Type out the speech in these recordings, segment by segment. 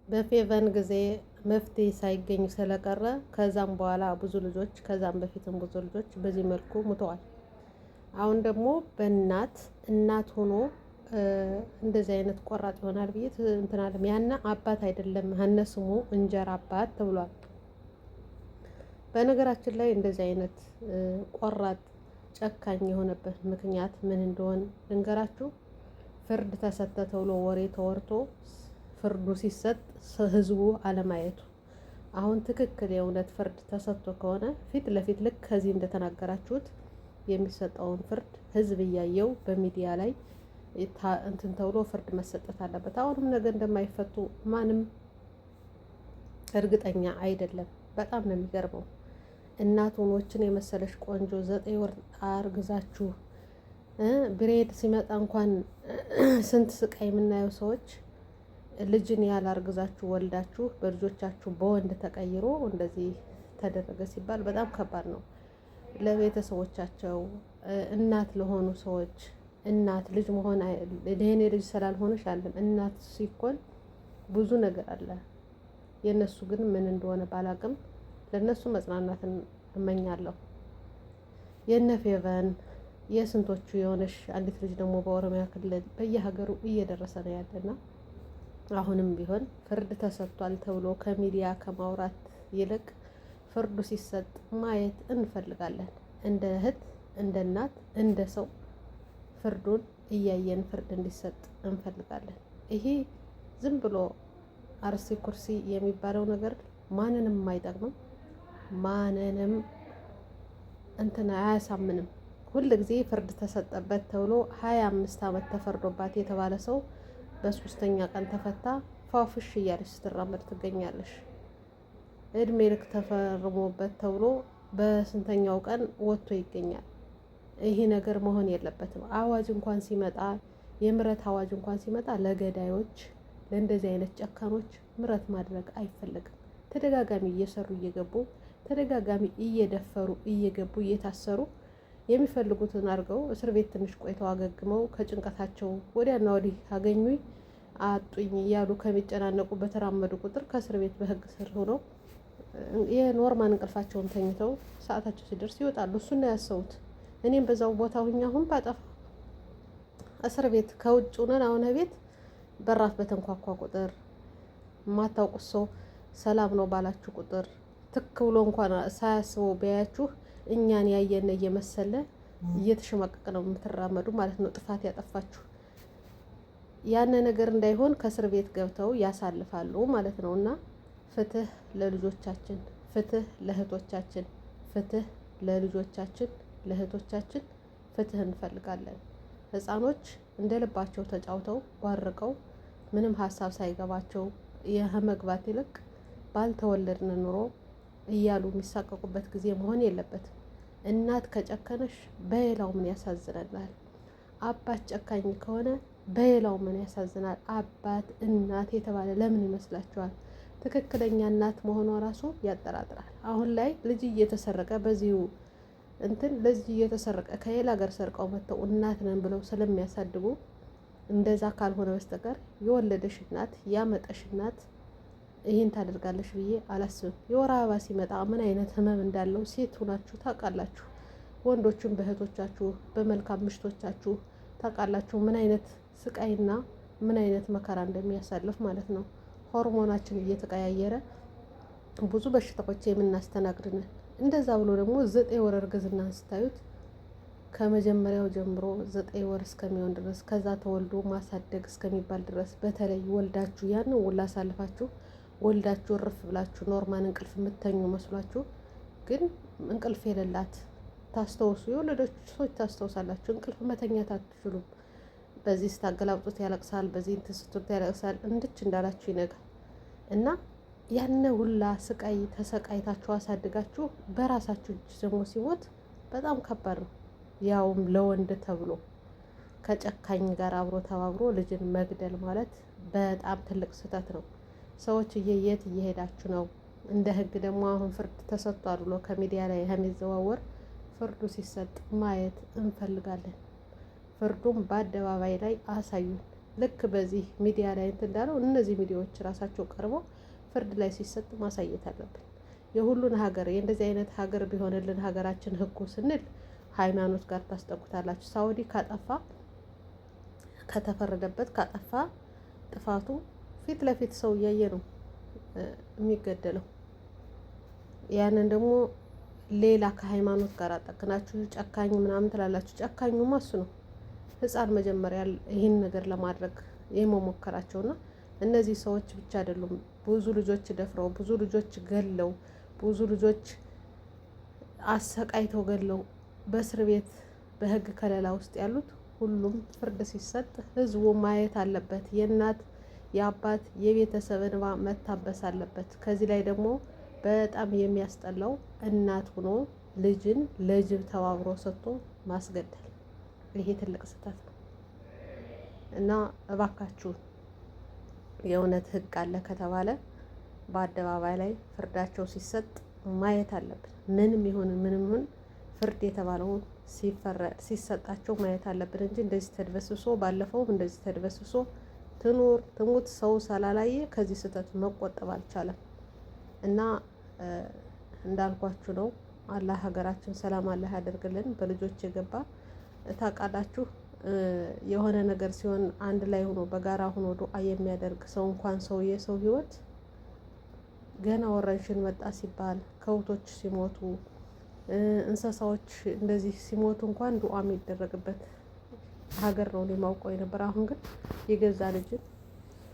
በፌቨን ጊዜ መፍትሄ ሳይገኝ ስለቀረ ከዛም በኋላ ብዙ ልጆች ከዛም በፊትም ብዙ ልጆች በዚህ መልኩ ሙተዋል። አሁን ደግሞ እናት ሆኖ እንደዚህ አይነት ቆራጥ ይሆናል ብዬ እንትን አለም። ያነ አባት አይደለም ሀነ ስሙ እንጀራ አባት ተብሏል። በነገራችን ላይ እንደዚህ አይነት ቆራጥ ጨካኝ የሆነበት ምክንያት ምን እንደሆነ ልንገራችሁ። ፍርድ ተሰጠ ተብሎ ወሬ ተወርቶ ፍርዱ ሲሰጥ ህዝቡ አለማየቱ። አሁን ትክክል የእውነት ፍርድ ተሰጥቶ ከሆነ ፊት ለፊት ልክ ከዚህ እንደተናገራችሁት የሚሰጠውን ፍርድ ህዝብ እያየው በሚዲያ ላይ እንትን ተብሎ ፍርድ መሰጠት አለበት። አሁንም ነገ እንደማይፈቱ ማንም እርግጠኛ አይደለም። በጣም ነው የሚገርመው። እናቶችን የመሰለሽ ቆንጆ 9 ወር አርግዛችሁ ብሬድ ሲመጣ እንኳን ስንት ስቃይ የምናየው ሰዎች ልጅን ያላርግዛችሁ ወልዳችሁ በልጆቻችሁ በወንድ ተቀይሮ እንደዚህ ተደረገ ሲባል በጣም ከባድ ነው። ለቤተሰቦቻቸው እናት ለሆኑ ሰዎች እናት ልጅ መሆን ለኔ ልጅ ስላልሆነሽ አለም እናት ሲኮን ብዙ ነገር አለ። የነሱ ግን ምን እንደሆነ ባላቅም ለነሱ መጽናናትን እመኛለሁ። የነፌቨን የስንቶቹ የሆነሽ አንዲት ልጅ ደግሞ በኦሮሚያ ክልል በየሀገሩ እየደረሰ ነው ያለና አሁንም ቢሆን ፍርድ ተሰጥቷል ተብሎ ከሚዲያ ከማውራት ይልቅ ፍርዱ ሲሰጥ ማየት እንፈልጋለን። እንደ እህት፣ እንደ እናት፣ እንደ ሰው ፍርዱን እያየን ፍርድ እንዲሰጥ እንፈልጋለን። ይሄ ዝም ብሎ አርሲ ኩርሲ የሚባለው ነገር ማንንም አይጠቅምም፣ ማንንም እንትን አያሳምንም። ሁል ጊዜ ፍርድ ተሰጠበት ተብሎ 25 ዓመት ተፈርዶባት የተባለ ሰው በሶስተኛ ቀን ተፈታ ፋፍሽ እያለች ስትራመድ ትገኛለሽ። እድሜ ልክ ተፈርሞበት ተብሎ በስንተኛው ቀን ወጥቶ ይገኛል። ይሄ ነገር መሆን የለበትም። አዋጅ እንኳን ሲመጣ የምህረት አዋጅ እንኳን ሲመጣ ለገዳዮች ለእንደዚህ አይነት ጨካኖች ምህረት ማድረግ አይፈለግም። ተደጋጋሚ እየሰሩ እየገቡ ተደጋጋሚ እየደፈሩ እየገቡ እየታሰሩ የሚፈልጉትን አድርገው እስር ቤት ትንሽ ቆይተው አገግመው ከጭንቀታቸው ወዲያና ወዲህ አገኙኝ አጡኝ እያሉ ከሚጨናነቁ በተራመዱ ቁጥር ከእስር ቤት በህግ ስር ሆነው የኖርማል እንቅልፋቸውን ተኝተው ሰዓታቸው ሲደርስ ይወጣሉ። እሱን ነው ያሰቡት። እኔም በዛው ቦታ ሁኛ አሁን ባጠፋ እስር ቤት ከውጭ ሆነን አሁን ቤት በራፍ በተንኳኳ ቁጥር የማታውቁት ሰው ሰላም ነው ባላችሁ ቁጥር ትክ ብሎ እንኳን ሳያስበው ቢያያችሁ እኛን ያየነ እየመሰለ እየተሸማቀቀ ነው የምትራመዱ ማለት ነው። ጥፋት ያጠፋችሁ ያን ነገር እንዳይሆን ከእስር ቤት ገብተው ያሳልፋሉ ማለት ነው። እና ፍትህ ለልጆቻችን፣ ፍትህ ለእህቶቻችን፣ ፍትህ ለልጆቻችን፣ ለእህቶቻችን ፍትህ እንፈልጋለን። ህፃኖች እንደ ልባቸው ተጫውተው ባርቀው ምንም ሀሳብ ሳይገባቸው የመግባት ይልቅ ባልተወለድን ኑሮ እያሉ የሚሳቀቁበት ጊዜ መሆን የለበትም። እናት ከጨከነሽ በሌላው ምን ያሳዝናል? አባት ጨካኝ ከሆነ በሌላው ምን ያሳዝናል? አባት እናት የተባለ ለምን ይመስላችኋል? ትክክለኛ እናት መሆኗ ራሱ ያጠራጥራል። አሁን ላይ ልጅ እየተሰረቀ በዚሁ ልጅ እየተሰረቀ ከሌላ ሀገር ሰርቀው መጥተው እናት ነን ብለው ስለሚያሳድጉ እንደዛ ካልሆነ በስተቀር የወለደሽ እናት ያመጠሽ እናት ይህን ታደርጋለሽ ብዬ አላስብም። የወር አበባ ሲመጣ ምን አይነት ህመም እንዳለው ሴት ሁናችሁ ታውቃላችሁ። ወንዶቹም በእህቶቻችሁ በመልካም ምሽቶቻችሁ ታውቃላችሁ ምን አይነት ስቃይና ምን አይነት መከራ እንደሚያሳልፍ ማለት ነው። ሆርሞናችን እየተቀያየረ ብዙ በሽታዎች የምናስተናግድን። እንደዛ ብሎ ደግሞ 9 ወር እርግዝና ስታዩት ከመጀመሪያው ጀምሮ 9 ወር እስከሚሆን ድረስ ከዛ ተወልዶ ማሳደግ እስከሚባል ድረስ በተለይ ወልዳችሁ ያንን ውላ አሳልፋችሁ ወልዳችሁ እርፍ ብላችሁ ኖርማል እንቅልፍ የምተኙ መስሏችሁ ግን እንቅልፍ የሌላት ታስተውሱ የወለዶች ሰዎች ታስተውሳላችሁ። እንቅልፍ መተኛት አትችሉም። በዚህ ስታገላብጡት ያለቅሳል፣ በዚህ ስትሉት ያለቅሳል። እንድች እንዳላችሁ ይነጋል። እና ያነ ሁላ ስቃይ ተሰቃይታችሁ አሳድጋችሁ በራሳችሁ እጅ ደግሞ ሲሞት በጣም ከባድ ነው። ያውም ለወንድ ተብሎ ከጨካኝ ጋር አብሮ ተባብሮ ልጅን መግደል ማለት በጣም ትልቅ ስህተት ነው። ሰዎች የት እየሄዳችሁ ነው? እንደ ህግ ደግሞ አሁን ፍርድ ተሰጥቷል ብሎ ከሚዲያ ላይ የሚዘዋወር ፍርዱ ሲሰጥ ማየት እንፈልጋለን። ፍርዱም በአደባባይ ላይ አሳዩን። ልክ በዚህ ሚዲያ ላይ እንትን እንዳለው እነዚህ ሚዲያዎች ራሳቸው ቀርበው ፍርድ ላይ ሲሰጥ ማሳየት አለብን። የሁሉን ሀገር የእንደዚህ አይነት ሀገር ቢሆንልን ሀገራችን ህጉ ስንል ሃይማኖት ጋር ታስጠቁታላችሁ። ሳውዲ ካጠፋ ከተፈረደበት ካጠፋ ጥፋቱ ፊት ለፊት ሰው እያየ ነው የሚገደለው። ያንን ደግሞ ሌላ ከሃይማኖት ጋር አጠቅናችሁ ጨካኝ ምናምን ትላላችሁ። ጨካኙማ እሱ ነው። ህፃን መጀመሪያ ይህን ነገር ለማድረግ የመሞከራቸውና እነዚህ ሰዎች ብቻ አይደሉም። ብዙ ልጆች ደፍረው፣ ብዙ ልጆች ገለው፣ ብዙ ልጆች አሰቃይተው ገለው በእስር ቤት በህግ ከለላ ውስጥ ያሉት ሁሉም ፍርድ ሲሰጥ ህዝቡ ማየት አለበት። የእናት የአባት የቤተሰብ እንባ መታበስ አለበት። ከዚህ ላይ ደግሞ በጣም የሚያስጠላው እናት ሆኖ ልጅን ለጅብ ተባብሮ ሰጥቶ ማስገደል፣ ይሄ ትልቅ ስህተት ነው እና እባካችሁ የእውነት ህግ አለ ከተባለ በአደባባይ ላይ ፍርዳቸው ሲሰጥ ማየት አለብን። ምንም ይሁን ምንም ይሁን ፍርድ የተባለውን ሲሰጣቸው ማየት አለብን እንጂ እንደዚህ ተድበስብሶ ባለፈውም እንደዚህ ተድበስብሶ ትኑር ትሙት ሰው ስላላየ ከዚህ ስህተት መቆጠብ አልቻለም እና እንዳልኳችሁ ነው። አላህ ሀገራችን ሰላም አላህ ያደርግልን። በልጆች የገባ ታውቃላችሁ፣ የሆነ ነገር ሲሆን አንድ ላይ ሆኖ በጋራ ሆኖ ዱዓ የሚያደርግ ሰው እንኳን ሰው የሰው ህይወት ገና ወረርሽኝ መጣ ሲባል ከብቶች ሲሞቱ እንስሳዎች እንደዚህ ሲሞቱ እንኳን ዱዓ የሚደረግበት ሀገር ነው የማውቀው የነበር። አሁን ግን የገዛ ልጅን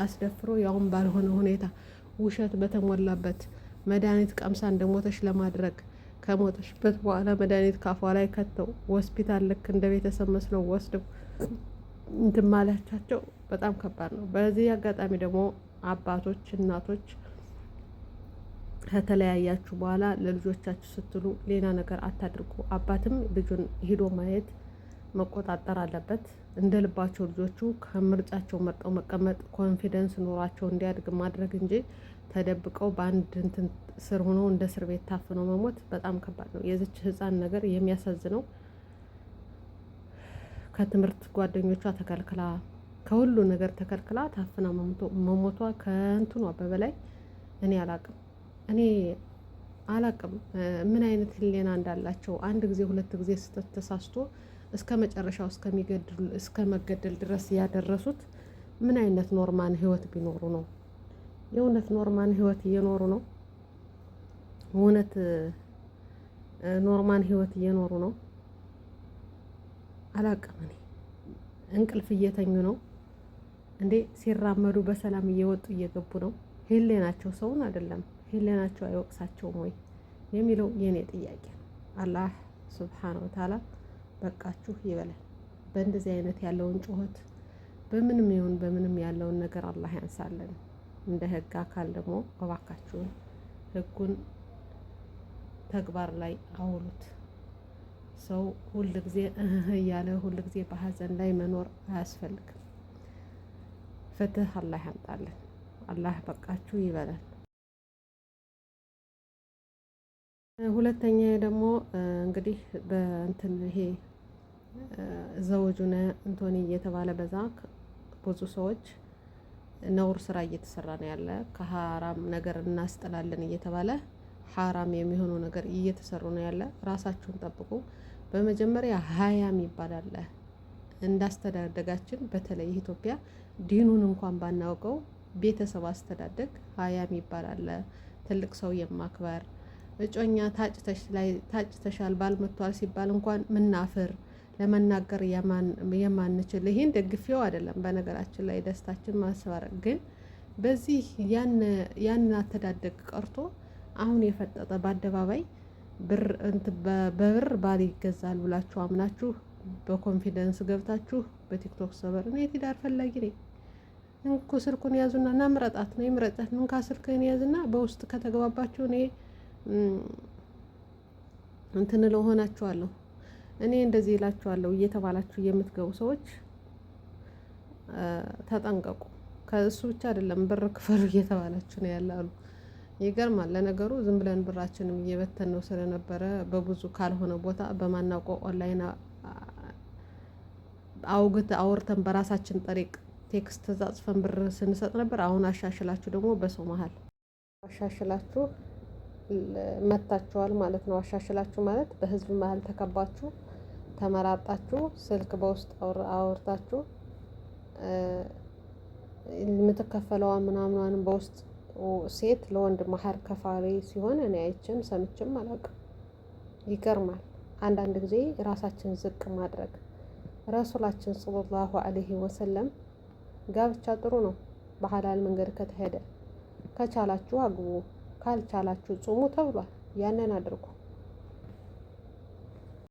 አስደፍሮ ያውም ባልሆነ ሁኔታ ውሸት በተሞላበት መድኃኒት ቀምሳ እንደሞተች ለማድረግ ከሞተችበት በኋላ መድኃኒት ካፏ ላይ ከተው ሆስፒታል ልክ እንደ ቤተሰብ መስለው ወስደው እንትን ማለቻቸው በጣም ከባድ ነው። በዚህ አጋጣሚ ደግሞ አባቶች፣ እናቶች ከተለያያችሁ በኋላ ለልጆቻችሁ ስትሉ ሌላ ነገር አታድርጉ። አባትም ልጁን ሂዶ ማየት መቆጣጠር አለበት። እንደ ልባቸው ልጆቹ ከምርጫቸው መርጠው መቀመጥ ኮንፊደንስ ኖሯቸው እንዲያድግ ማድረግ እንጂ ተደብቀው በአንድ እንትን ስር ሆኖ እንደ እስር ቤት ታፍኖ መሞት በጣም ከባድ ነው። የዚች ህፃን ነገር የሚያሳዝነው ከትምህርት ጓደኞቿ ተከልክላ ከሁሉ ነገር ተከልክላ ታፍና መሞቷ ከእንትኗ በበላይ እኔ አላቅም ምን አይነት ህሊና እንዳላቸው። አንድ ጊዜ ሁለት ጊዜ ስህተት ተሳስቶ እስከ መጨረሻው እስከ መገደል ድረስ ያደረሱት ምን አይነት ኖርማን ህይወት ቢኖሩ ነው? የእውነት ኖርማን ህይወት እየኖሩ ነው? እውነት ኖርማን ህይወት እየኖሩ ነው? አላቅም። እኔ እንቅልፍ እየተኙ ነው እንዴ? ሲራመዱ በሰላም እየወጡ እየገቡ ነው? ህሊናቸው ሰውን አይደለም ህሊናቸው አይወቅሳቸውም ወይ የሚለው የኔ ጥያቄ ነው። አላህ ሱብሓነሁ ወተዓላ በቃችሁ ይበላል። በእንደዚህ አይነት ያለውን ጩኸት በምንም ይሁን በምንም ያለውን ነገር አላህ ያንሳለን። እንደ ህግ አካል ደግሞ እባካችሁን ህጉን ተግባር ላይ አውሉት። ሰው ሁል ጊዜ እያለ ሁል ጊዜ በሀዘን ላይ መኖር አያስፈልግም። ፍትህ አላህ ያምጣልን። አላህ በቃችሁ ይበላል። ሁለተኛ ደግሞ እንግዲህ በእንትን ይሄ ዘውጁነ እንቶኒ እየተባለ በዛ ብዙ ሰዎች ነውር ስራ እየተሰራ ነው ያለ። ከሀራም ነገር እናስጥላለን እየተባለ ሀራም የሚሆኑ ነገር እየተሰሩ ነው ያለ። ራሳችሁን ጠብቁ። በመጀመሪያ ሀያም ይባላል። እንዳስተዳደጋችን በተለይ ኢትዮጵያ ዲኑን እንኳን ባናውቀው ቤተሰብ አስተዳደግ ሀያም ይባላል። ትልቅ ሰው የማክበር እጮኛ ታጭተሻል ባልመቷል ሲባል እንኳን ምናፍር ለመናገር የማንችል ይሄን ደግፌው አይደለም። በነገራችን ላይ ደስታችን ማስባረቅ ግን በዚህ ያን አተዳደግ ቀርቶ አሁን የፈጠጠ በአደባባይ በብር ባል ይገዛል ብላችሁ አምናችሁ በኮንፊደንስ ገብታችሁ በቲክቶክ ሰበር እኔ ትዳር ፈላጊ ነኝ እንኩ ስልኩን ያዙና እና ምረጣት ነው ምረጣት ነው ስልክህን ያዝና በውስጥ ከተገባባችሁ እኔ እንትን ለሆናችኋለሁ እኔ እንደዚህ እላችኋለሁ እየተባላችሁ የምትገቡ ሰዎች ተጠንቀቁ። ከእሱ ብቻ አይደለም ብር ክፈሉ እየተባላችሁ ነው ያላሉ። ይገርማል። ለነገሩ ዝም ብለን ብራችንም እየበተን ነው ስለነበረ በብዙ ካልሆነ ቦታ በማናውቀው ኦንላይን አውርተን በራሳችን ጠሪቅ ቴክስት ተጻጽፈን ብር ስንሰጥ ነበር። አሁን አሻሽላችሁ ደግሞ በሰው መሀል አሻሽላችሁ መታችኋል ማለት ነው። አሻሽላችሁ ማለት በህዝብ መሀል ተከባችሁ ተመራጣችሁ ስልክ በውስጥ አውርታችሁ የምትከፈለዋ ምናምኗንም በውስጥ ሴት ለወንድ መሀር ከፋሪ ሲሆን እኔ አይቼም ሰምቼም አላውቅም። ይገርማል። አንዳንድ ጊዜ ራሳችን ዝቅ ማድረግ ረሱላችን ሰለላሁ ዐለይሂ ወሰለም ጋብቻ ጥሩ ነው በሐላል መንገድ ከተሄደ፣ ከቻላችሁ አግቡ፣ ካልቻላችሁ ጹሙ ተብሏል። ያንን አድርጉ።